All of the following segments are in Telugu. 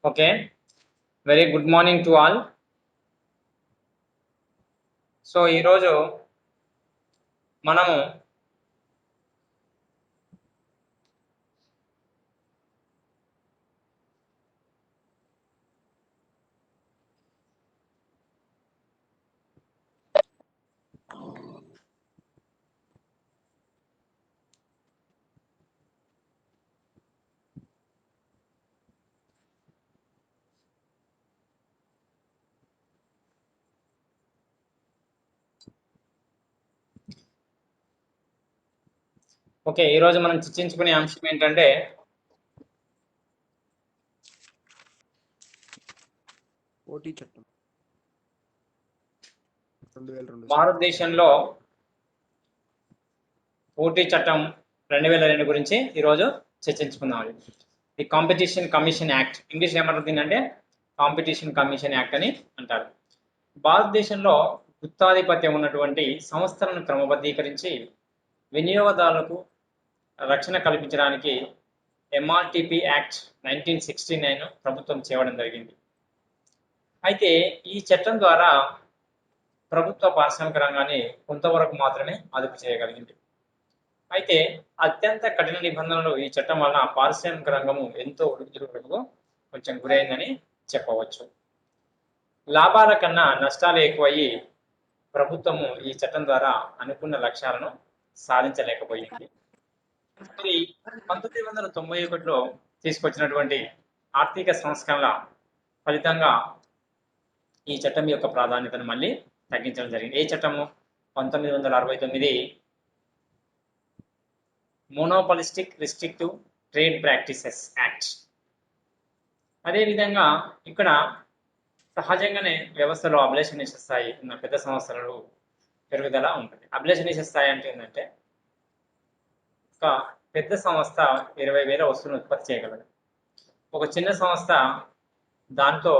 Okay. Very good morning to all. So ఈరోజు మనము ఈరోజు మనం చర్చించుకునే అంశం ఏంటంటే పోటీ చట్టం 2002 భారతదేశంలో పోటీ చట్టం 2002 గురించి ఈరోజు చర్చించుకుందాం. The competition commission act, English ఏమంటుంది అంటే కాంపిటీషన్ కమిషన్ యాక్ట్ అని అంటారు. భారతదేశంలో గుత్తాధిపత్యం ఉన్నటువంటి సంస్థలను క్రమబద్ధీకరించి వినియోగదారులకు రక్షణ కల్పించడానికి ఎంఆర్టిపి యాక్ట్ 1969 ప్రభుత్వం చేయడం జరిగింది. అయితే ఈ చట్టం ద్వారా ప్రభుత్వ పారిశ్రామిక రంగాన్ని కొంతవరకు మాత్రమే అదుపు చేయగలిగింది. అయితే అత్యంత కఠిన నిబంధనలు ఈ చట్టం వలన పారిశ్రామిక రంగము ఎంతో ఒడిదుడుకులకు కొంచెం గురైందని చెప్పవచ్చు. లాభాల కన్నా నష్టాలు ఎక్కువయ్యి ప్రభుత్వము ఈ చట్టం ద్వారా అనుకున్న లక్ష్యాలను సాధించలేకపోయింది. మరి 1991లో తీసుకొచ్చినటువంటి ఆర్థిక సంస్కరణల ఫలితంగా ఈ చట్టం యొక్క ప్రాధాన్యతను మళ్ళీ తగ్గించడం జరిగింది. ఏ చట్టము? 1969 monopolistic restrictive trade practices act. అదేవిధంగా ఇక్కడ సహజంగానే వ్యవస్థలో అభిలషణీయ స్థాయి ఉన్న పెద్ద సంస్థలు పెరుగుదల ఉంటుంది. అభిలషణీయ స్థాయి అంటే ఏంటంటే ఒక పెద్ద సంస్థ 20,000 వస్తువులను ఉత్పత్తి చేయగలదు. ఒక చిన్న సంస్థ దాంతో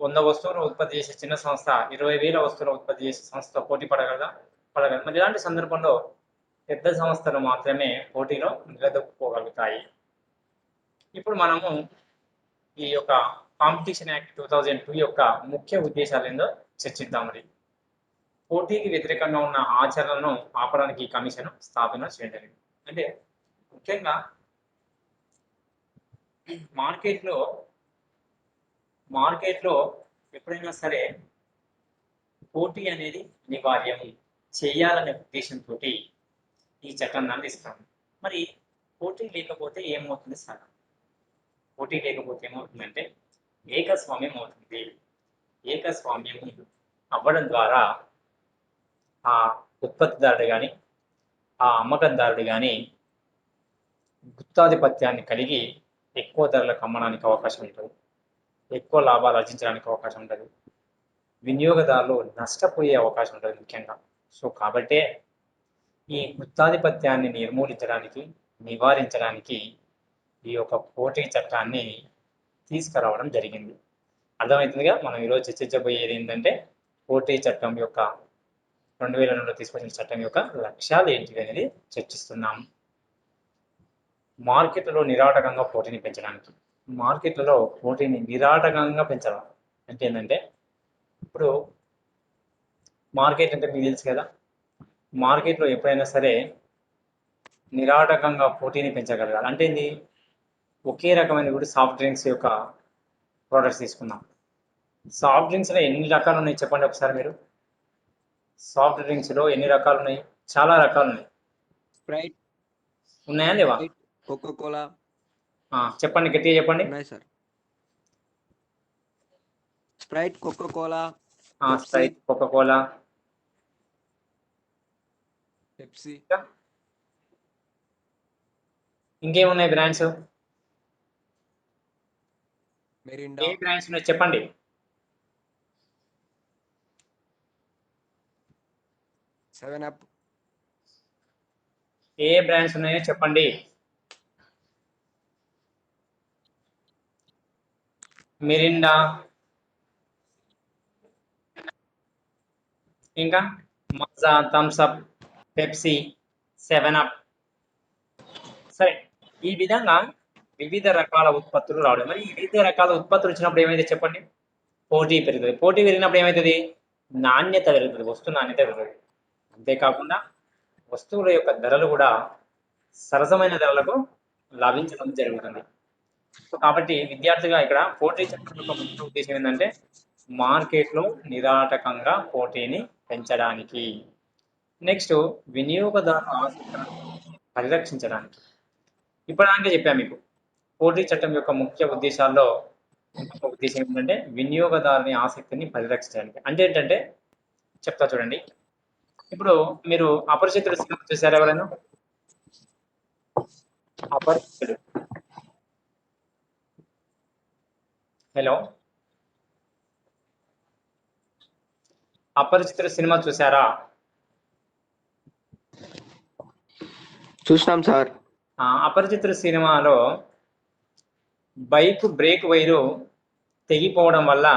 100 వస్తువులను ఉత్పత్తి చేసే చిన్న సంస్థ 20,000 వస్తువులు ఉత్పత్తి చేసే సంస్థతో పోటీ పడగలదు. మరి ఇలాంటి సందర్భంలో పెద్ద సంస్థలు మాత్రమే పోటీలో నిలదొక్కుకోగలుగుతాయి. ఇప్పుడు మనము ఈ యొక్క కాంపిటీషన్ యాక్ట్ 2002 యొక్క ముఖ్య ఉద్దేశాలు ఏందో చర్చిద్దాం. మరి పోటీకి వ్యతిరేకంగా ఉన్న ఆచరణను ఆపడానికి ఈ కమిషన్ స్థాపన చేయడం జరిగింది. అంటే ముఖ్యంగా మార్కెట్లో ఎప్పుడైనా సరే పోటీ అనేది అనివార్యం చేయాలనే ఉద్దేశంతో ఈ చట్టాన్ని అందిస్తాము. మరి పోటీ లేకపోతే ఏమవుతుంది సార్? పోటీ లేకపోతే ఏమవుతుందంటే ఏకస్వామ్యం అవుతుంది. ఏకస్వామ్యం అవ్వడం ద్వారా ఆ ఉత్పత్తిదారుడు కానీ ఆ అమ్మకందారుడు కానీ గుత్తాధిపత్యాన్ని కలిగి ఎక్కువ ధరలకు అమ్మడానికి అవకాశం ఉంటుంది, ఎక్కువ లాభాలు ఆర్జించడానికి అవకాశం ఉంటుంది, వినియోగదారులు నష్టపోయే అవకాశం ఉంటుంది ముఖ్యంగా. సో కాబట్టే ఈ గుత్తాధిపత్యాన్ని నిర్మూలించడానికి, నివారించడానికి ఈ యొక్క పోటీ చట్టాన్ని తీసుకురావడం జరిగింది. అర్థమవుతుందిగా. మనం ఈరోజు చర్చించబోయేది ఏంటంటే పోటీ చట్టం యొక్క 2002లో తీసుకొచ్చిన చట్టం యొక్క లక్ష్యాలు ఏంటి అనేది చర్చిస్తున్నాం. మార్కెట్లో నిరాటకంగా పోటీని పెంచడానికి, మార్కెట్లలో పోటీని నిరాటకంగా పెంచడం అంటే ఏంటంటే, ఇప్పుడు మార్కెట్ అంటే మీకు తెలుసు కదా, మార్కెట్లో ఎప్పుడైనా సరే నిరాటకంగా పోటీని పెంచగలగాలి. అంటే ఏంది? ఒకే రకమైన కూడా సాఫ్ట్ డ్రింక్స్ యొక్క ప్రోడక్ట్స్ తీసుకుందాం. సాఫ్ట్ డ్రింక్స్లో ఎన్ని రకాలు ఉన్నాయి చెప్పండి ఒకసారి మీరు. సాఫ్ట్ డ్రింక్స్లో ఎన్ని రకాలు ఉన్నాయి? చాలా రకాలు ఉన్నాయి. స్ప్రైట్ ఉన్నాయా లేవా? Coca cola. చెప్పండి, గట్టిగా చెప్పండి. ఉన్నాయి sir. Sprite, coca cola, Sprite, coca cola, Pepsi. ఇంకేమున్నాయి బ్రాండ్స్? మెరిండా. ఏ బ్రాండ్స్ ఉన్నాయి చెప్పండి. Seven up. ఏ బ్రాండ్స్ ఉన్నాయో చెప్పండి. మిరిండా, ఇంకా మజా, థమ్స్ అప్, పెప్సీ, 7 అప్. సరే, ఈ విధంగా వివిధ రకాల ఉత్పత్తులు రావడం. మరి ఈ వివిధ రకాల ఉత్పత్తులు వచ్చినప్పుడు ఏమైతే చెప్పండి? పోటీ పెరుగుతది. పోటీ పెరిగినప్పుడు ఏమైతది? నాణ్యత పెరుగుతది. వస్తువు నాణ్యత పెరుగుతది. అంతేకాకుండా వస్తువుల యొక్క ధరలు కూడా సరసమైన ధరలకు లభించడం జరుగుతుంది. సో, కాబట్టి విద్యార్థిగా ఇక్కడ పోటీ చట్టం యొక్క ముఖ్య ఉద్దేశం ఏంటంటే మార్కెట్‌లో నిరాటకంగా పోటీని పెంచడానికి. నెక్స్ట్ వినియోగదారుల ఆసక్తులను పరిరక్షించడానికి. ఇప్పటిదాకా చెప్పా మీకు. పోటీ చట్టం యొక్క ముఖ్య ఉద్దేశాల్లో ఇంకొక ఉద్దేశం ఏంటంటే వినియోగదారుని ఆసక్తిని పరిరక్షించడానికి. అంటే ఏంటంటే చెప్తా చూడండి. ఇప్పుడు మీరు అపరిచితుడు సినిమా చూసారా ఎవరైనా? అపరిచితుడు. హలో! అపరిచితుడు సినిమా చూసారా? చూసినాం సార్. అపరిచితుడు సినిమాలో బైక్ బ్రేక్ వైరు తెగిపోవడం వల్ల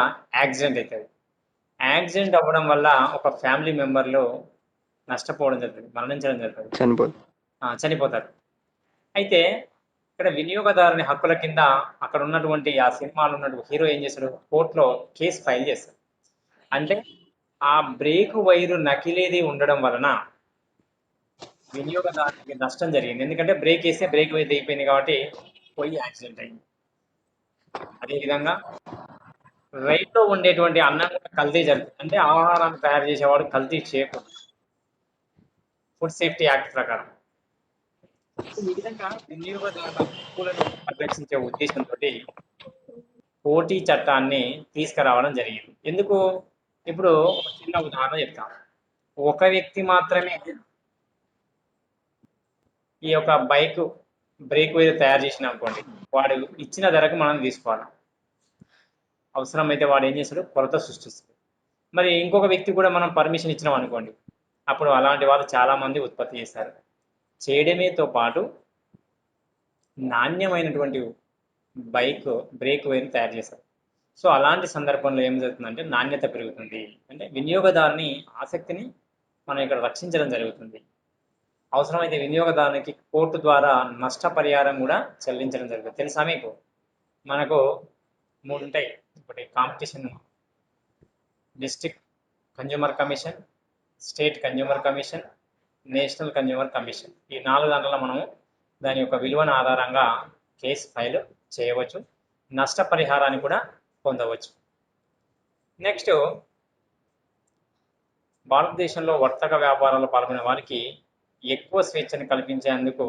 యాక్సిడెంట్ అవుతుంది. యాక్సిడెంట్ అవ్వడం వల్ల ఒక ఫ్యామిలీ మెంబర్లు నష్టపోవడం జరుగుతుంది, మరణించడం జరుగుతుంది, చనిపోతారు. అయితే ఇక్కడ వినియోగదారుని హక్కుల కింద అక్కడ ఉన్నటువంటి ఆ సినిమాలో ఉన్నటువంటి హీరో ఏం చేస్తాడు? కోర్టులో కేసు ఫైల్ చేస్తాడు. అంటే ఆ బ్రేక్ వైరు నకిలీది ఉండడం వలన వినియోగదారునికి నష్టం జరిగింది. ఎందుకంటే బ్రేక్ వేస్తే బ్రేక్ వైర్ తెగిపోయింది కాబట్టి పోయి యాక్సిడెంట్ అయింది. అదేవిధంగా రైల్లో ఉండేటువంటి అన్నం కూడా కల్తీ జరుగుతుంది. అంటే ఆహారాన్ని తయారు చేసేవాడు కల్తీ చేయకూడదు, ఫుడ్ సేఫ్టీ యాక్ట్ ప్రకారం. ఈ విధంగా వినియోగదారుల హక్కులను పరిరక్షించే ఉద్దేశంతో పోటీ చట్టాన్ని తీసుకురావడం జరిగింది. ఎందుకు? ఇప్పుడు ఒక చిన్న ఉదాహరణ చెప్తాను. ఒక వ్యక్తి మాత్రమే ఈ యొక్క బైక్ బ్రేక్ వైర్ తయారు చేసిన అనుకోండి, వాడు ఇచ్చిన ధరకు మనం తీసుకోవాలి. అవసరమైతే వాడు ఏం చేస్తాడు? కొరత సృష్టిస్తాడు. మరి ఇంకొక వ్యక్తి కూడా మనం పర్మిషన్ ఇచ్చినాం అనుకోండి, అప్పుడు అలాంటి వాళ్ళు చాలామంది ఉత్పత్తి చేస్తారు. చేయడమేతో పాటు నాణ్యమైనటువంటి బైక్ బ్రేక్ వైర్ తయారు చేస్తారు. సో అలాంటి సందర్భంలో ఏం జరుగుతుందంటే నాణ్యత పెరుగుతుంది. అంటే వినియోగదారుని ఆసక్తిని మనం ఇక్కడ రక్షించడం జరుగుతుంది. అవసరమైతే వినియోగదారునికి కోర్టు ద్వారా నష్టపరిహారం కూడా చెల్లించడం జరుగుతుంది. తెలుసా మీకు? మనకు 3 ఉంటాయి. ఒకటి competition district consumer commission, state consumer commission, national consumer commission. ఈ 4 దాంట్లో మనము దాని యొక్క విలువను ఆధారంగా కేసు ఫైల్ చేయవచ్చు, నష్టపరిహారాన్ని కూడా పొందవచ్చు. నెక్స్ట్, భారతదేశంలో వర్తక వ్యాపారాల్లో పాల్గొనే వారికి ఎక్కువ స్వేచ్ఛను కల్పించేందుకు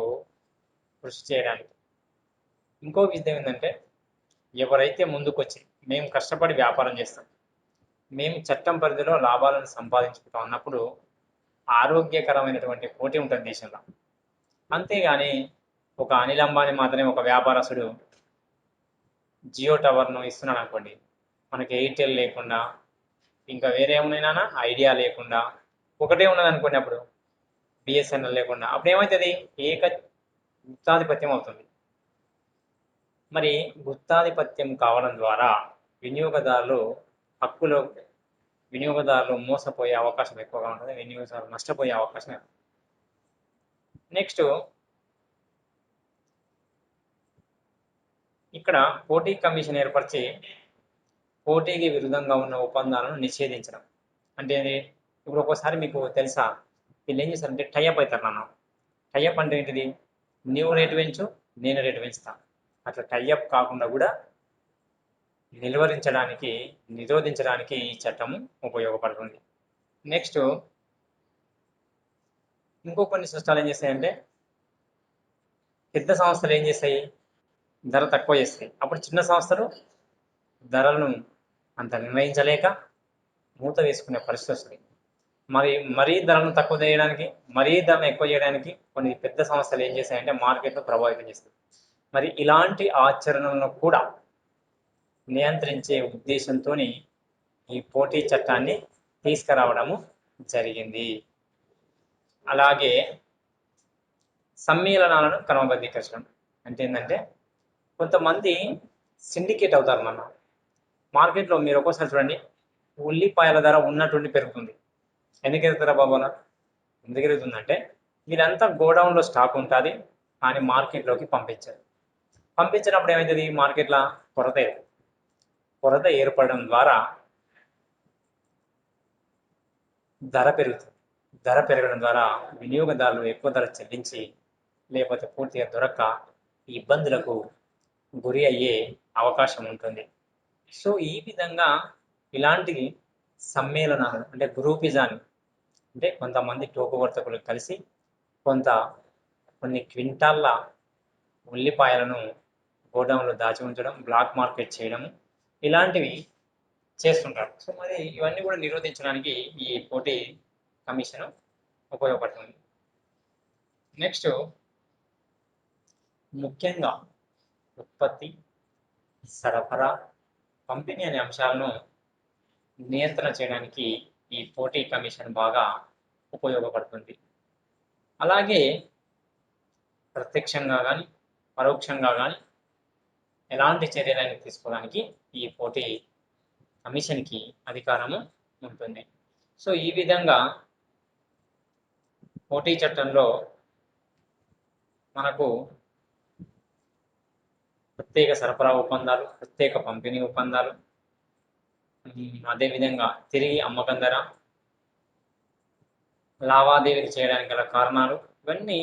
కృషి చేయడానికి. ఇంకో విషయం ఏంటంటే ఎవరైతే ముందుకొచ్చి మేము కష్టపడి వ్యాపారం చేస్తాం, మేము చట్టం పరిధిలో లాభాలను సంపాదించుకుంటాం అన్నప్పుడు ఆరోగ్యకరమైనటువంటి పోటీ ఉంటుంది దేశంలో. అంతేగాని ఒక అనిల్ అంబానీ మాత్రమే ఒక వ్యాపారస్తుడు జియో టవర్ను ఇస్తున్నాడు అనుకోండి, మనకి ఎయిర్టెల్ లేకుండా ఇంకా వేరే ఏమైనా ఐడియా లేకుండా ఒకటే ఉన్నది అనుకోండి, అప్పుడు బిఎస్ఎన్ఎల్ లేకుండా అప్పుడు ఏమవుతుంది? గుత్తాధిపత్యం అవుతుంది. మరి గుత్తాధిపత్యం కావడం ద్వారా వినియోగదారులు మోసపోయే అవకాశం ఎక్కువగా ఉంటుంది, వినియోగదారులు నష్టపోయే అవకాశం ఎక్కువ. నెక్స్ట్, ఇక్కడ పోటీ కమిషన్ ఏర్పరిచి పోటీకి విరుద్ధంగా ఉన్న ఒప్పందాలను నిషేధించడం. అంటే ఇప్పుడు ఒక్కోసారి మీకు తెలుసా, వీళ్ళు ఏం చేస్తారంటే టైఅప్ అవుతారు. నన్ను టైఅప్ అంటే ఏంటిది? నీవు రేటు పెంచు, నేను రేటు పెంచుతా. అట్లా టైఅప్ కాకుండా కూడా నిరోధించడానికి ఈ చట్టము ఉపయోగపడుతుంది. నెక్స్ట్, ఇంకో కొన్ని సంస్థలు ఏం చేస్తాయంటే పెద్ద సంస్థలు ఏం చేస్తాయి? ధర తక్కువ చేస్తాయి. అప్పుడు చిన్న సంస్థలు ధరలను అంత నిర్ణయించలేక మూత వేసుకునే పరిస్థితి వస్తుంది. మరీ ధరలను తక్కువ చేయడానికి, మరీ ధరను ఎక్కువ చేయడానికి కొన్ని పెద్ద సంస్థలు ఏం చేస్తాయంటే మార్కెట్ను ప్రభావితం చేస్తాయి. మరి ఇలాంటి ఆచరణలను కూడా నియంత్రించే ఉద్దేశంతో ఈ పోటీ చట్టాన్ని తీసుకురావడము జరిగింది. అలాగే సమ్మేళనాలను క్రమబద్ధీకరించడం అంటే ఏంటంటే కొంతమంది సిండికేట్ అవుతారు. మన మార్కెట్లో మీరు ఒక్కోసారి చూడండి, ఉల్లిపాయల ధర ఉన్నటువంటి పెరుగుతుంది. ఎందుకు ఎదుగుతారా బాబోనా? ఎందుకు ఎదుగుతుందంటే వీళ్ళంతా గోడౌన్లో స్టాక్ ఉంటుంది కానీ మార్కెట్లోకి పంపించారు. పంపించినప్పుడు ఏమవుతుంది? మార్కెట్లో కొరత ఏర్పడడం ద్వారా ధర పెరుగుతుంది. ధర పెరగడం ద్వారా వినియోగదారులు ఎక్కువ ధర చెల్లించి లేకపోతే పూర్తిగా దొరక్క ఇబ్బందులకు గురి అయ్యే అవకాశం ఉంటుంది. సో ఈ విధంగా ఇలాంటి సమ్మేళనాలు అంటే గ్రూపిజాన్ని, అంటే కొంతమంది టోకు వర్తకులు కలిసి కొన్ని క్వింటాళ్ళ ఉల్లిపాయలను గోడౌన్లో దాచి ఉంచడం, బ్లాక్ మార్కెట్ చేయడం, ఇలాంటివి చేస్తుంటారు. సో మరి ఇవన్నీ కూడా నిరోధించడానికి ఈ పోటీ కమిషన్ ఉపయోగపడుతుంది. నెక్స్ట్ ముఖ్యంగా ఉత్పత్తి, సరఫరా, పంపిణీ అనే అంశాలను నియంత్రణ చేయడానికి ఈ పోటీ కమిషన్ బాగా ఉపయోగపడుతుంది. అలాగే ప్రత్యక్షంగా కానీ పరోక్షంగా కానీ ఎలాంటి చర్యలను తీసుకోవడానికి ఈ పోటీ కమిషన్కి అధికారము ఉంటుంది. సో ఈ విధంగా పోటీ చట్టంలో మనకు ప్రత్యేక సరఫరా ఒప్పందాలు, ప్రత్యేక పంపిణీ ఒప్పందాలు, అదేవిధంగా తిరిగి అమ్మకం ధర, లావాదేవీలు చేయడానికి గల కారణాలు, ఇవన్నీ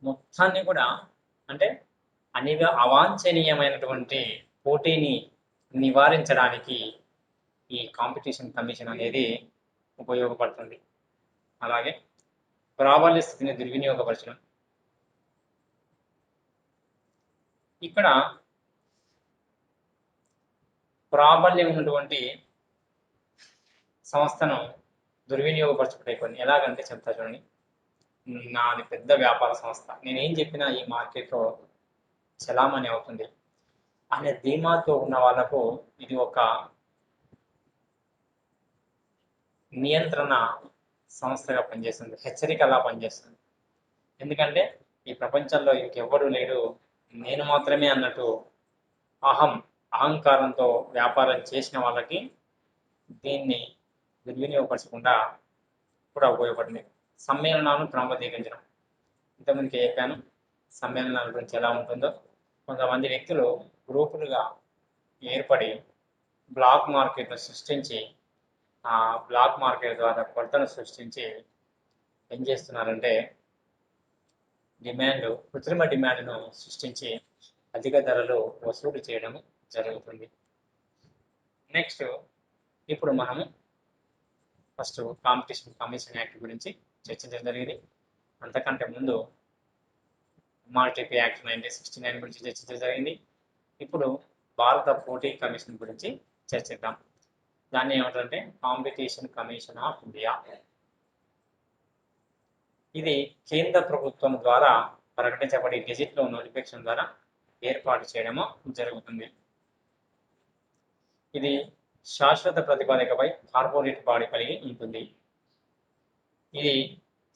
మొత్తాన్ని కూడా అంటే అవాంఛనీయమైనటువంటి పోటీని నివారించడానికి ఈ కాంపిటీషన్ కమిషన్ అనేది ఉపయోగపడుతుంది. అలాగే ప్రాబల్య స్థితిని దుర్వినియోగపరచడం. ఇక్కడ ప్రాబల్యం ఉన్నటువంటి సంస్థను దుర్వినియోగపరచుకుంటే కొన్ని ఎలాగంటే చెప్తా చూడండి. నాది పెద్ద వ్యాపార సంస్థ, నేనేం చెప్పినా ఈ మార్కెట్లో చలామణి అవుతుంది అనే ధీమాతో ఉన్న వాళ్ళకు ఇది ఒక నియంత్రణ సంస్థగా పనిచేస్తుంది, హెచ్చరికలా పనిచేస్తుంది. ఎందుకంటే ఈ ప్రపంచంలో ఇంకెవ్వడూ లేడు, నేను మాత్రమే అన్నట్టు అహంకారంతో వ్యాపారం చేసిన వాళ్ళకి దీన్ని దుర్వినియోగపరచకుండా కూడా ఉపయోగపడింది. సమ్మేళనాలను క్రమబద్ధీకరించడం. ఇంతకుముందుకే చెప్పాను సమ్మేళనాల గురించి ఎలా ఉంటుందో. కొంతమంది వ్యక్తులు గ్రూపులుగా ఏర్పడి బ్లాక్ మార్కెట్ను సృష్టించి ఆ బ్లాక్ మార్కెట్ ద్వారా కొరతను సృష్టించి ఏం చేస్తున్నారంటే కృత్రిమ డిమాండ్ను సృష్టించి అధిక ధరలు వసూలు చేయడం జరుగుతుంది. నెక్స్ట్ ఇప్పుడు మనము ఫస్ట్ కాంపిటీషన్ కమిషన్ యాక్ట్ గురించి చర్చించడం జరిగింది. అంతకంటే ముందు ఎంఆర్టీపీ యాక్ట్ 1969 గురించి చర్చించడం జరిగింది. ఇప్పుడు భారత పోటీ కమిషన్ గురించి చర్చిద్దాం. దాన్ని ఏమంటారంటే కాంపిటీషన్ కమిషన్ ఆఫ్ ఇండియా. ఇది కేంద్ర ప్రభుత్వం ద్వారా ప్రకటించబడి గెజిట్లో నోటిఫికేషన్ ద్వారా ఏర్పాటు చేయడము జరుగుతుంది. ఇది శాశ్వత ప్రతిపాదికపై కార్పొరేట్ బాడీ కలిగి ఉంటుంది. ఇది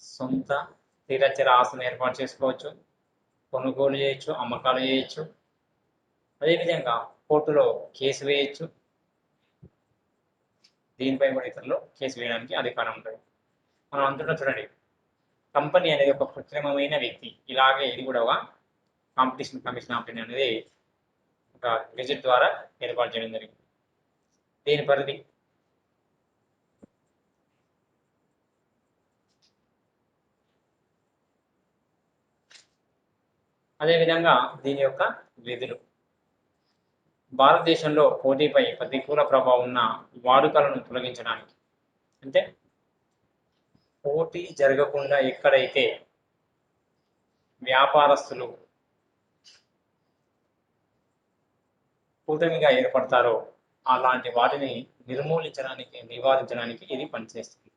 సొంత స్థిరచర ఆస్తిని ఏర్పాటు చేసుకోవచ్చు, కొనుగోలు చేయొచ్చు, అమ్మకాలు చేయొచ్చు, అదేవిధంగా కోర్టులో కేసు వేయచ్చు. దీనిపై కూడా ఇతరులు కేసు వేయడానికి అధికారం ఉంటుంది. మనం అంటున్నా చూడండి, కంపెనీ అనేది ఒక కృత్రిమమైన వ్యక్తి. ఇలాగే ఇది కూడా ఒక కాంపిటీషన్ కమిషన్ ఆఫ్ ఇండియా అనేది ఒక గెజెట్ ద్వారా ఏర్పాటు చేయడం జరిగింది. దీని పరిధి అదేవిధంగా దీని యొక్క విధులు. భారతదేశంలో పోటీపై ప్రతికూల ప్రభావం ఉన్న వాడుకలను తొలగించడానికి, అంటే పోటీ జరగకుండా ఎక్కడైతే వ్యాపారస్తులు కూటమిగా ఏర్పడతారో అలాంటి వాటిని నివారించడానికి ఇది పనిచేస్తుంది.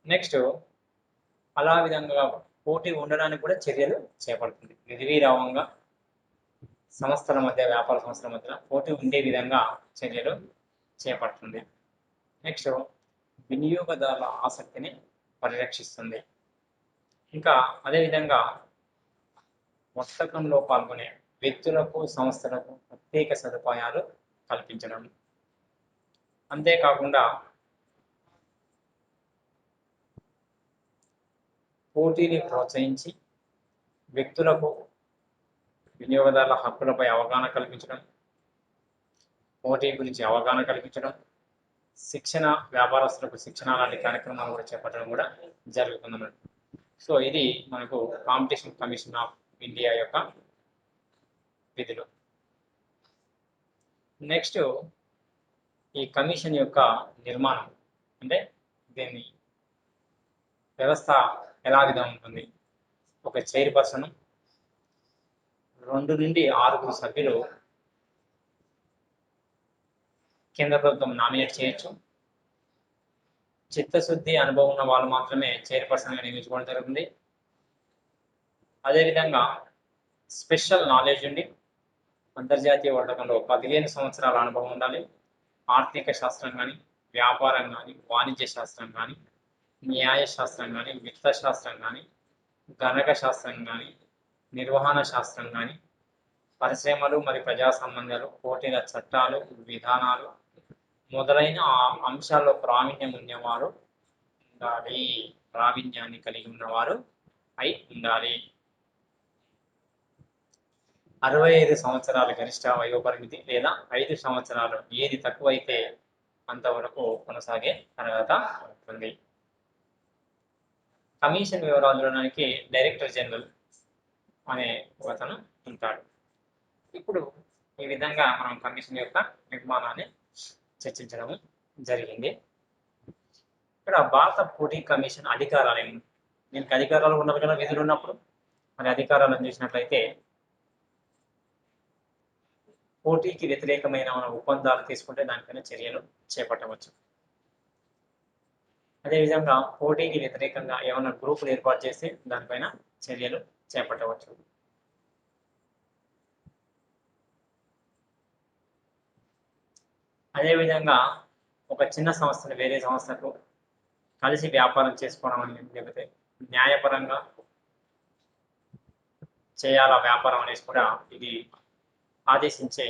నెక్స్ట్ అలా విధంగా పోటీ ఉండడానికి కూడా చర్యలు చేపడుతుంది. నిర్విరామంగా సంస్థల మధ్య, వ్యాపార సంస్థల మధ్య పోటీ ఉండే విధంగా చర్యలు చేపడుతుంది. నెక్స్ట్ వినియోగదారుల ఆసక్తిని పరిరక్షిస్తుంది. ఇంకా అదేవిధంగా వర్తకంలో పాల్గొనే వ్యక్తులకు, సంస్థలకు ప్రత్యేక సదుపాయాలు కల్పించడం. అంతేకాకుండా పోటీని ప్రోత్సహించి వ్యక్తులకు వినియోగదారుల హక్కులపై అవగాహన కల్పించడం, పోటీ గురించి అవగాహన కల్పించడం, శిక్షణ, వ్యాపారస్తులకు శిక్షణ లాంటి కార్యక్రమాలు కూడా చేపట్టడం కూడా జరుగుతుందన్నమాట. సో ఇది మనకు కాంపిటీషన్ కమిషన్ ఆఫ్ ఇండియా యొక్క విధులు. నెక్స్ట్ ఈ కమిషన్ యొక్క నిర్మాణం అంటే దీని వ్యవస్థ ఎలా విధంగా ఉంటుంది. ఒక చైర్పర్సన్, 2 నుండి 6 సభ్యులు కేంద్ర ప్రభుత్వం నామినేట్ చేయొచ్చు. చిత్తశుద్ధి అనుభవం ఉన్న వాళ్ళు మాత్రమే చైర్పర్సన్గా నియమించుకోవడం జరుగుతుంది. అదేవిధంగా స్పెషల్ నాలెడ్జ్ ఉండి అంతర్జాతీయ వర్తకంలో 15 సంవత్సరాల అనుభవం ఉండాలి. ఆర్థిక శాస్త్రం కానీ, వ్యాపారం కానీ, వాణిజ్య శాస్త్రం కానీ, న్యాయ శాస్త్రం కానీ, విత్త శాస్త్రం కానీ, గణక శాస్త్రం కానీ, నిర్వహణ శాస్త్రం కానీ, పరిశ్రమలు మరియు ప్రజా సంబంధాలు, పోటీల చట్టాలు, విధానాలు మొదలైన అంశాల్లో ప్రావీణ్యం ఉన్నవారు ఉండాలి. ప్రావీణ్యాన్ని కలిగి ఉన్నవారు అయి ఉండాలి. 65 సంవత్సరాల గరిష్ట వయోపరిమితి లేదా 5 సంవత్సరాలు ఏది తక్కువైతే అంతవరకు కొనసాగే అర్హత ఉంటుంది. కమిషన్ వివరాలు చూడడానికి డైరెక్టర్ జనరల్ అనే అతను ఉంటాడు. ఇప్పుడు ఈ విధంగా మనం కమిషన్ యొక్క నిర్మాణాన్ని చర్చించడం జరిగింది. ఇక్కడ భారత పోటీ కమిషన్ అధికారాలు ఏమి, దీనికి అధికారాలు ఉండాలి కదా విధులు ఉన్నప్పుడు. మరి అధికారాలను చూసినట్లయితే పోటీకి వ్యతిరేకమైన ఒప్పందాలు తీసుకుంటే దానిపైన చర్యలు చేపట్టవచ్చు. అదేవిధంగా పోటీకి వ్యతిరేకంగా ఏమైనా గ్రూపులు ఏర్పాటు చేస్తే దానిపైన చర్యలు చేపట్టవచ్చు. అదేవిధంగా ఒక చిన్న సంస్థను వేరే సంస్థకు కలిసి వ్యాపారం చేసుకోవడం అనేది, లేకపోతే న్యాయపరంగా చేయాలా వ్యాపారం అనేసి కూడా ఇది ఆదేశించే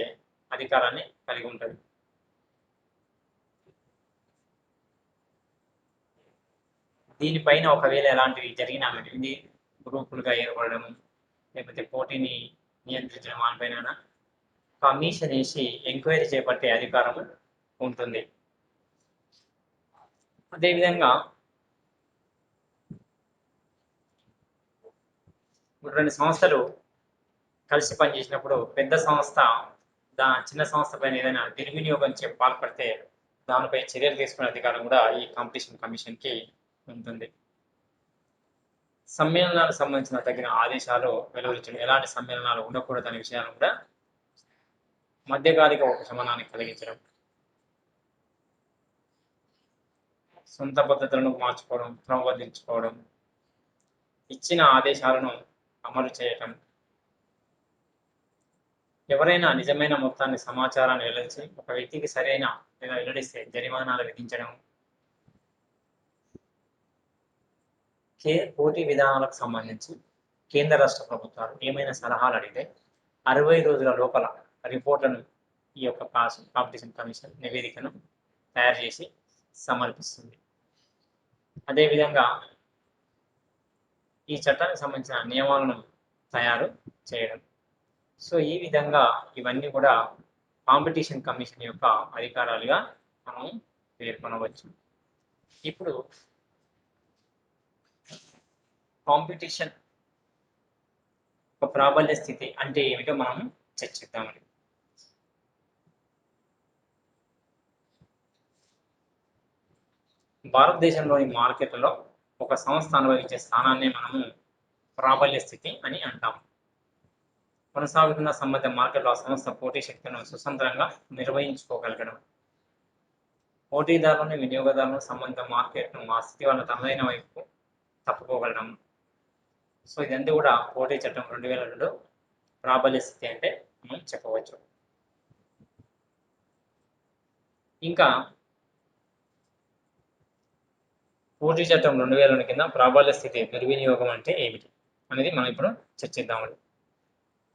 అధికారాన్ని కలిగి ఉంటుంది. దీనిపైన ఒకవేళ ఎలాంటివి జరిగినా ఇది గ్రూపులుగా ఏర్పడడం లేకపోతే పోటీని నియంత్రించడం వాటిపైన కమిషన్ వేసి ఎంక్వైరీ చేపట్టే అధికారం ఉంటుంది. అదేవిధంగా 2 సంస్థలు కలిసి పనిచేసినప్పుడు పెద్ద సంస్థ చిన్న సంస్థ పైన ఏదైనా దుర్వినియోగం పాల్పడితే దానిపై చర్యలు తీసుకునే అధికారం కూడా ఈ కాంపిటీషన్ కమిషన్కి ఉంటుంది. సమ్మేళనాలకు సంబంధించిన తగిన ఆదేశాలు వెలువరించడం, ఎలాంటి సమ్మేళనాలు ఉండకూడదు అనే విషయాలు కూడా మధ్యకాలిక ఉపశమనాన్ని కలిగించడం, సొంత పద్ధతులను మార్చుకోవడం, క్రమబద్ధీకరించుకోవడం, ఇచ్చిన ఆదేశాలను అమలు చేయటం, ఎవరైనా నిజమైన మొత్తాన్ని సమాచారాన్ని వెల్లడించి ఒక వ్యక్తికి సరైన లేదా వెల్లడిస్తే జరిమానాలు విధించడం, పోటీ విధానాలకు సంబంధించి కేంద్ర రాష్ట్ర ప్రభుత్వాలు ఏమైనా సలహాలు అడిగితే 60 రోజుల లోపల రిపోర్ట్లను ఈ యొక్క కాంపిటీషన్ కమిషన్ నివేదికను తయారు చేసి సమర్పిస్తుంది. అదేవిధంగా ఈ చట్టానికి సంబంధించిన నియమాలను తయారు చేయడం. సో ఈ విధంగా ఇవన్నీ కూడా కాంపిటీషన్ కమిషన్ యొక్క అధికారాలుగా మనం పేర్కొనవచ్చు. ఇప్పుడు కాంపిటీషన్ ఒక ప్రాబల్య స్థితి అంటే ఏమిటో మనం చర్చిద్దామండి. భారతదేశంలోని మార్కెట్లలో ఒక సంస్థ అనుభవించే స్థానాన్ని మనము ప్రాబల్య స్థితి అని అంటాం. కొనసాగుతున్న సంబంధిత మార్కెట్లో ఆ సంస్థ పోటీ శక్తిని స్వతంత్రంగా నిర్వహించుకోగలగడం, పోటీదారులను వినియోగదారులను సంబంధిత మార్కెట్ను ఆ స్థితి వల్ల తమదైన వైపు తప్పుకోగలడం. సో ఇదంతా కూడా పోటీ చట్టం 2002 ప్రాబల్య స్థితి అంటే మనం చెప్పవచ్చు. ఇంకా పోటీ చట్టం 2002 కింద ప్రాబల్య స్థితి దుర్వినియోగం అంటే ఏమిటి అనేది మనం ఇప్పుడు చర్చిద్దామండి.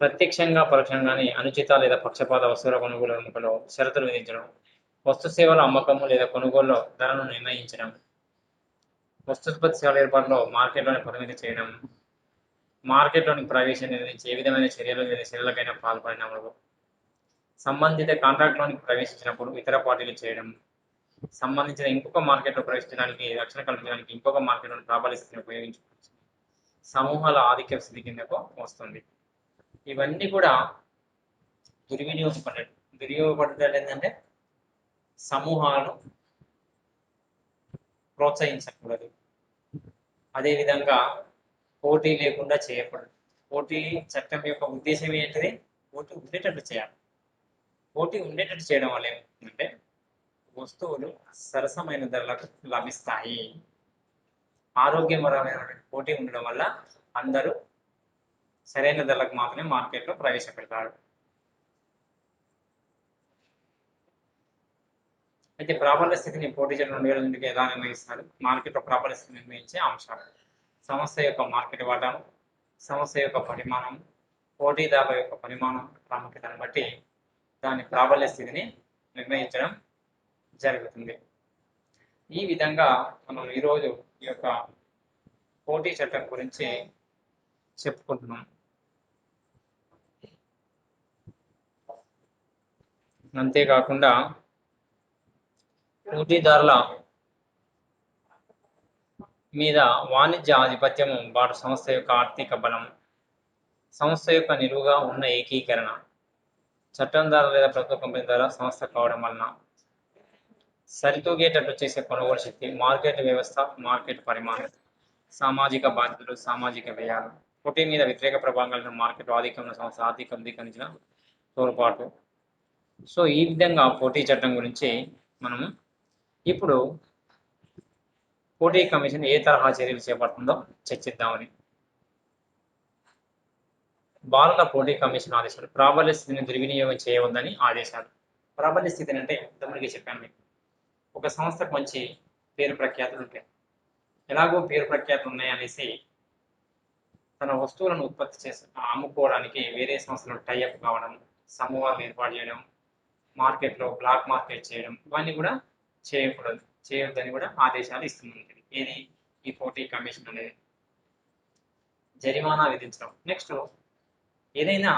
ప్రత్యక్షంగా పరోక్షంగానే అనుచిత లేదా పక్షపాత వస్తువుల కొనుగోలు అమ్మకంలో షరతులు విధించడం, వస్తు సేవల అమ్మకము లేదా కొనుగోలులో ధరను నిర్ణయించడం, వస్తుత్పత్తి సేవల ఏర్పాటులో మార్కెట్లోని పరిమితి చేయడం, మార్కెట్లోని ప్రవేశం నిర్వహించి ఏ విధమైన చర్యలకైనా పాల్పడినప్పుడు, సంబంధిత కాంట్రాక్ట్లోనికి ప్రవేశించినప్పుడు ఇతర పార్టీలు చేయడం, సంబంధించిన ఇంకొక మార్కెట్లో ప్రవేశించడానికి రక్షణ కల్పించడానికి ఇంకొక మార్కెట్లోని ప్రాబల్య స్థితిని ఉపయోగించుకోవచ్చు, సమూహాల ఆధిక్య స్థితి కిందకు వస్తుంది. ఇవన్నీ కూడా దుర్వినియోగపడ్డది ఏంటంటే సమూహాలను ప్రోత్సహించకూడదు. అదేవిధంగా పోటీ లేకుండా చేయకూడదు. పోటీ చట్టం యొక్క ఉద్దేశం ఏంటిది? పోటీ ఉండేటట్టు చేయాలి. పోటీ ఉండేటట్టు చేయడం వల్ల ఏమవుతుందంటే వస్తువులు సరసమైన ధరలకు లభిస్తాయి. ఆరోగ్యకరమైన పోటీ ఉండడం వల్ల అందరూ సరైన ధరలకు మాత్రమే మార్కెట్లో ప్రవేశపెడతారు. అయితే ప్రాబల్య స్థితిని పోటీ చట్టం 2002 ఎలా నిర్ణయిస్తారు? మార్కెట్లో ప్రాబల్య స్థితిని నిర్ణయించే అంశాలు: సంస్థ యొక్క మార్కెట్ వాటాను, సంస్థ యొక్క పరిమాణం, పోటీదారుల యొక్క పరిమాణం, ప్రాముఖ్యతను బట్టి దాని ప్రాబల్య స్థితిని నిర్ణయించడం జరుగుతుంది. ఈ విధంగా మనం ఈరోజు ఈ యొక్క పోటీ చట్టం గురించి చెప్పుకుంటున్నాం. అంతేకాకుండా పోటీదారుల మీద వాణిజ్య ఆధిపత్యము వాటి సంస్థ యొక్క ఆర్థిక బలం, సంస్థ యొక్క నిలువుగా ఉన్న ఏకీకరణ, చట్టం ద్వారా లేదా ప్రభుత్వ కంపెనీ ద్వారా సంస్థ కావడం వలన సరితూగేటట్టు చేసే కొనుగోలు శక్తి, మార్కెట్ వ్యవస్థ, మార్కెట్ పరిమాణం, సామాజిక బాధ్యతలు, సామాజిక వ్యయాలు, పోటీ మీద వ్యతిరేక ప్రభావం కలిగిన మార్కెట్ ఆధిక్యంలో సంస్థ ఆర్థిక అధికరించిన తోడ్పాటు. సో ఈ విధంగా పోటీ చట్టం గురించి మనము ఇప్పుడు పోటీ కమిషన్ ఏ తరహా చర్యలు చేపడుతుందో చర్చిద్దామని. భారత పోటీ కమిషన్ ఆదేశాలు: ప్రాబల్య స్థితిని దుర్వినియోగం చేయవద్దని ఆదేశాలు. ప్రాబల్య స్థితిని అంటే ఇంతకుముందుగా చెప్పాను మీకు, ఒక సంస్థకు మంచి పేరు ప్రఖ్యాతులు ఉంటాయి. ఎలాగో పేరు ప్రఖ్యాతులు ఉన్నాయనేసి తన వస్తువులను ఉత్పత్తి చేసి అమ్ముకోవడానికి వేరే సంస్థలు టైఅప్ కావడం, సమూహాలు ఏర్పాటు చేయడం, మార్కెట్లో బ్లాక్ మార్కెట్ చేయడం, ఇవన్నీ కూడా చేయొద్దని కూడా ఆదేశాలు ఇస్తుంది. ఏది? ఈ పోటీ కమిషన్ అనేది. జరిమానా విధించడం. నెక్స్ట్, ఏదైనా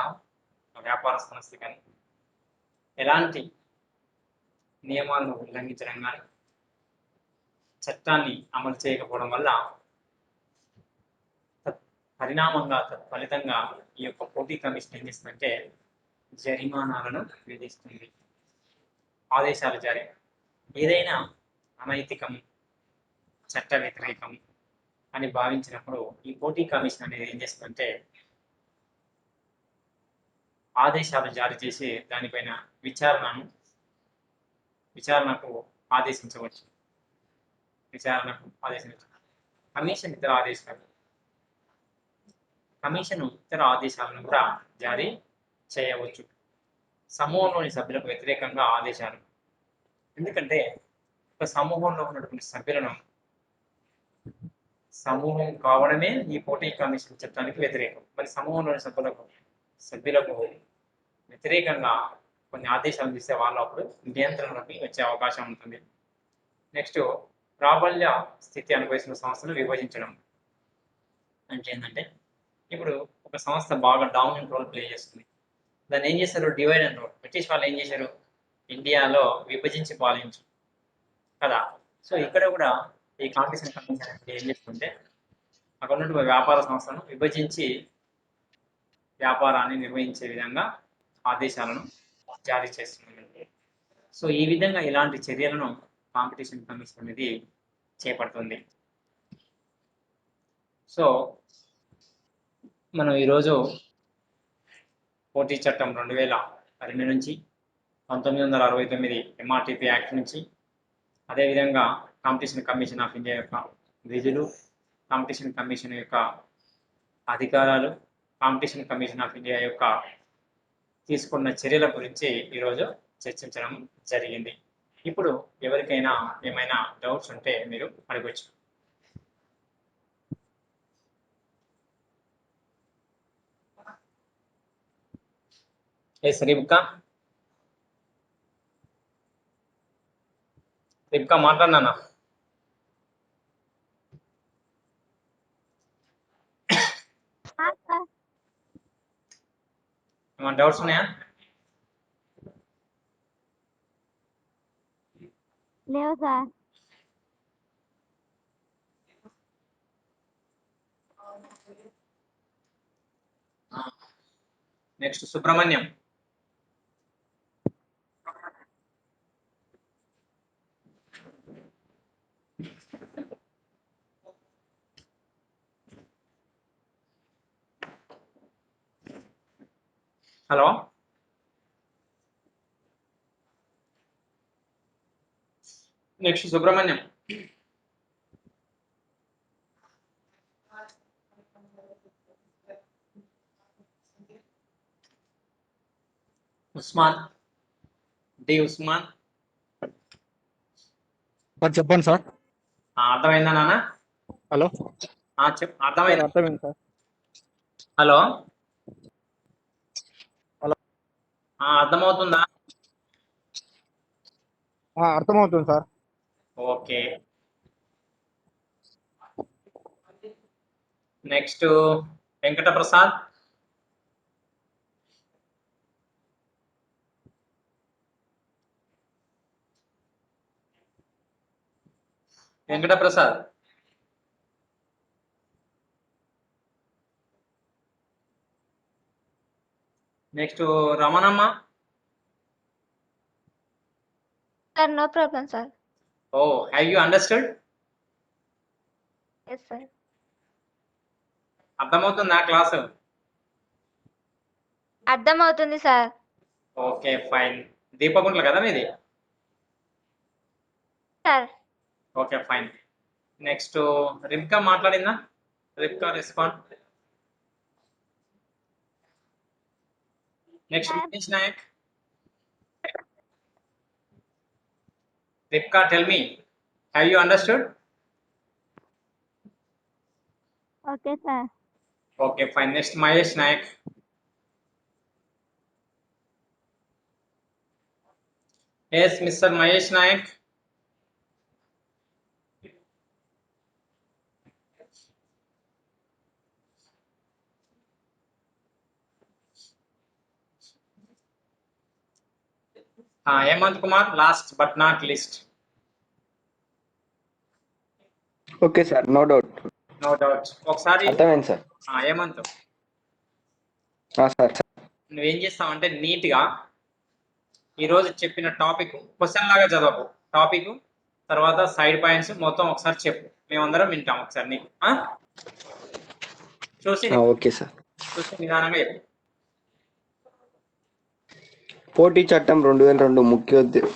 వ్యాపార సంస్థ కానీ ఎలాంటి నియమాలను ఉల్లంఘించడం కానీ చట్టాన్ని అమలు చేయకపోవడం వల్ల పరిణామంగా ఫలితంగా ఈ యొక్క పోటీ కమిషన్ ఏం చేస్తుందంటే జరిమానాలను విధిస్తుంది, ఆదేశాలు జారీ. ఏదైనా అనైతికం, చట్ట వ్యతిరేకం అని భావించినప్పుడు ఈ పోటీ కమిషన్ అనేది ఏం చేస్తుందంటే ఆదేశాలు జారీ చేసి దానిపైన విచారణకు ఆదేశించవచ్చు. కమిషన్ ఇతర ఆదేశాలను కూడా జారీ చేయవచ్చు. సమూహంలోని సభ్యులకు వ్యతిరేకంగా ఆదేశాలు. ఎందుకంటే ఒక సమూహంలో ఉన్నటువంటి సమూహం కావడమే ఈ పోటీ కమిషన్ చట్టానికి వ్యతిరేకం. మరి సమూహంలోని సభ్యులకు వ్యతిరేకంగా కొన్ని ఆదేశాలు తీసే వాళ్ళు అప్పుడు నియంత్రణలోకి వచ్చే అవకాశం ఉంటుంది. నెక్స్ట్, ప్రాబల్య స్థితి అనుభవిస్తున్న సంస్థను విభజించడం అంటే ఏంటంటే, ఇప్పుడు ఒక సంస్థ బాగా డామినెంట్ రోల్ ప్లే చేస్తుంది. దాన్ని ఏం చేశారు? Divide and rule. బ్రిటిష్ వాళ్ళు ఏం చేశారు? ఇండియాలో విభజించి పాలించు కదా. సో ఇక్కడ కూడా ఈ కాంపిటీషన్ కమిషన్ అనేది ఏం చేస్తుంటే అక్కడ ఉన్నటువంటి వ్యాపార సంస్థలను విభజించి వ్యాపారాన్ని నిర్వహించే విధంగా ఆదేశాలను జారీ చేస్తుంది. సో ఈ విధంగా ఇలాంటి చర్యలను కాంపిటీషన్ కమిషన్ అనేది చేపడుతుంది. సో మనం ఈరోజు పోటీ చట్టం 2002 నుంచి 1969 ఎంఆర్టీపీ యాక్ట్ నుంచి, అదేవిధంగా కాంపిటీషన్ కమిషన్ ఆఫ్ ఇండియా యొక్క విధులు, కాంపిటీషన్ కమిషన్ యొక్క అధికారాలు, కాంపిటీషన్ కమిషన్ ఆఫ్ ఇండియా యొక్క తీసుకున్న చర్యల గురించి ఈరోజు చర్చించడం జరిగింది. ఇప్పుడు ఎవరికైనా ఏమైనా డౌట్స్ ఉంటే మీరు అడగవచ్చు. రిబ్కా మాట్లాడినా? సార్ ఏమైనా డౌట్స్ ఉన్నాయా? లేవు sir. Next Subrahmanyam. Hello, next Subrahmanyam. Usman, D Usman. Sir చెప్పండి సార్. అర్థమైందా నాన్న? హలో అర్థమైందా? అర్థమైంది సార్. Hello, hello. అర్థమవుతుందా? అర్థమవుతుంది sir. Okay. Next Venkata Prasad. Venkata Prasad. Next Ramanamma. Sir no problem sir. Oh, have you understood? Yes sir. అర్థమవుతుందా క్లాసు? అర్థమవుతుంది సార్. Okay fine. దీపకుంట్ల కదా మీది? Sir okay fine. Next Ribka మాట్లాడిందా? Ribka respond. Next Manish Nayak. Ribka, tell me, have you understood? Okay sir. Okay fine. Next Mahesh Nayak. Yes mister Mahesh Nayak. Hemanth Kumar, last but not least. Okay sir, no doubt. No doubt. ఒకసారి అర్థమైంది సార్. హేమంత్, సార్ నువ్వేం చేస్తావంటే నీట్గా ఈరోజు చెప్పిన టాపిక్ క్వశ్చన్ లాగా చదవకు. టాపిక్ తర్వాత సైడ్ పాయింట్స్ మొత్తం ఒకసారి చెప్పు, మేమందరం వింటాం. ఒకసారి నీకు చూసి ఓకే సార్. నిదానంగా చెప్పు. పోటీ చట్టం 2002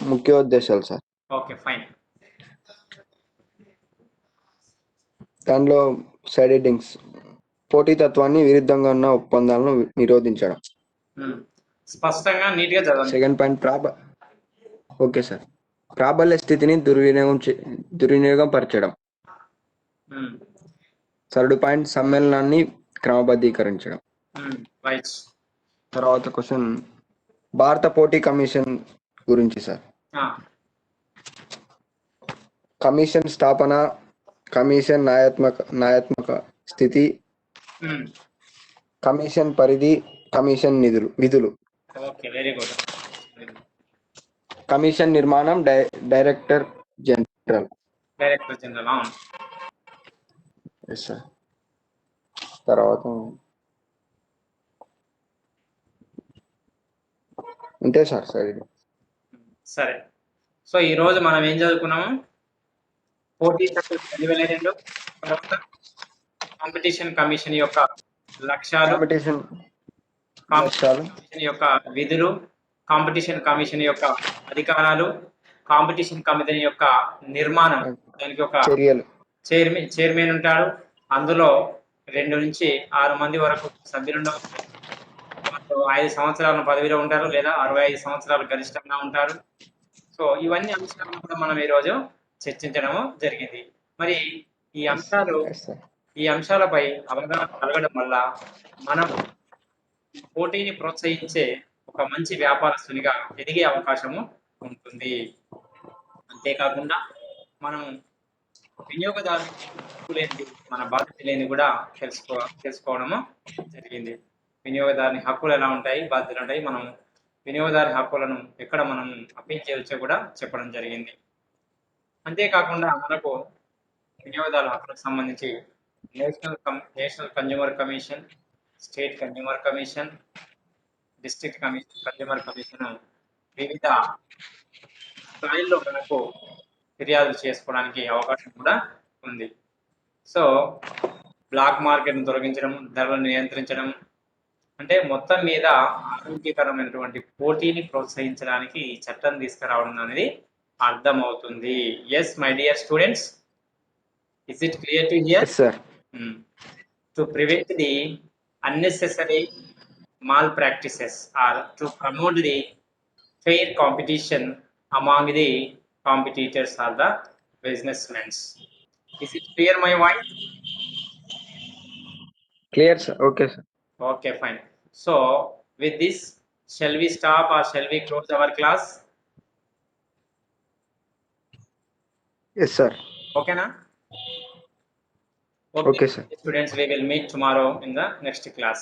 ముఖ్యోద్దేశాలు సార్. Okay fine. దానిలో సైడ్ హెడ్డింగ్స్: పోటీతత్వాన్ని విరుద్ధంగా ఉన్న ఒప్పందాలను నిరోధించడం. స్పష్టంగా నీట్గా చదవండి. సెకండ్ పాయింట్ ఓకే సార్, ప్రాబల్య స్థితిని దుర్వినియోగం పరచడం. థర్డ్ పాయింట్, సమ్మేళనాన్ని క్రమబద్ధీకరించడం. రైట్. తర్వాత క్వశ్చన్ భారత పోటీ కమిషన్ గురించి సార్. కమిషన్ స్థాపన, కమిషన్ న్యాయాత్మక స్థితి, కమిషన్ పరిధి, కమిషన్ విధులు. Okay, very good. కమిషన్ నిర్మాణం, డైరెక్టర్ జనరల్. డైరెక్టర్ జనరల్, అవును. Yes sir. తర్వాత అంతే సార్. సరే. సో ఈరోజు మనం ఏం చదువుకున్నాము? పోటీ చట్టం 2002, తర్వాత కాంపిటీషన్ కమిషన్ యొక్క లక్ష్యాలు, కాంపిటీషన్ కమిషన్ యొక్క విధులు, కాంపిటీషన్ కమిషన్ యొక్క అధికారాలు, కాంపిటీషన్ కమిషన్ యొక్క నిర్మాణం. దానికి ఒక చర్యలు. చైర్మన్ ఉంటాడు. అందులో 2 నుంచి 6 మంది వరకు సభ్యులు ఉండవచ్చు. 5 సంవత్సరాల పదవిలో ఉంటారు, లేదా 65 సంవత్సరాలు గరిష్టంగా ఉంటారు. సో ఇవన్నీ అంశాలను కూడా మనం ఈరోజు చర్చించడము జరిగింది. మరి ఈ అంశాలపై అవగాహన కలగడం వల్ల మనం పోటీని ప్రోత్సహించే ఒక మంచి వ్యాపారస్తునిగా ఎదిగే అవకాశము ఉంటుంది. అంతేకాకుండా మనం వినియోగదారు హక్కులు ఏంటి, మన బాధ్యతలు ఏంటి కూడా తెలుసుకోవడము జరిగింది. వినియోగదారుని హక్కులు ఎలా ఉంటాయి, బాధ్యతలు ఉంటాయి, మనం వినియోగదారు హక్కులను ఎక్కడ మనం అప్పీల్ చేయవచ్చో కూడా చెప్పడం జరిగింది. అంతేకాకుండా మనకు వినియోగదారుల హక్కులకు సంబంధించి national consumer commission, state consumer commission, district consumer commission వివిధ స్థాయిల్లో మనకు ఫిర్యాదులు చేసుకోవడానికి అవకాశం కూడా ఉంది. సో బ్లాక్ మార్కెట్ను తొలగించడం, ధరలను నియంత్రించడం, అంటే మొత్తం మీద ఆరోగ్యకరమైనటువంటి పోటీని ప్రోత్సహించడానికి ఈ చట్టం తీసుకురావడం అనేది అర్థమవుతుంది. Yes my dear students, is it clear to hear? Yes sir. To prevent the unnecessary malpractices or to promote the fair competition among the competitors or the businessmen. Is it clear my voice? Clear sir. Okay sir. Okay, fine. So with this, shall we stop or shall we close our class? Yes sir. Okay na? Okay, sir. Students, we will meet tomorrow in the next class.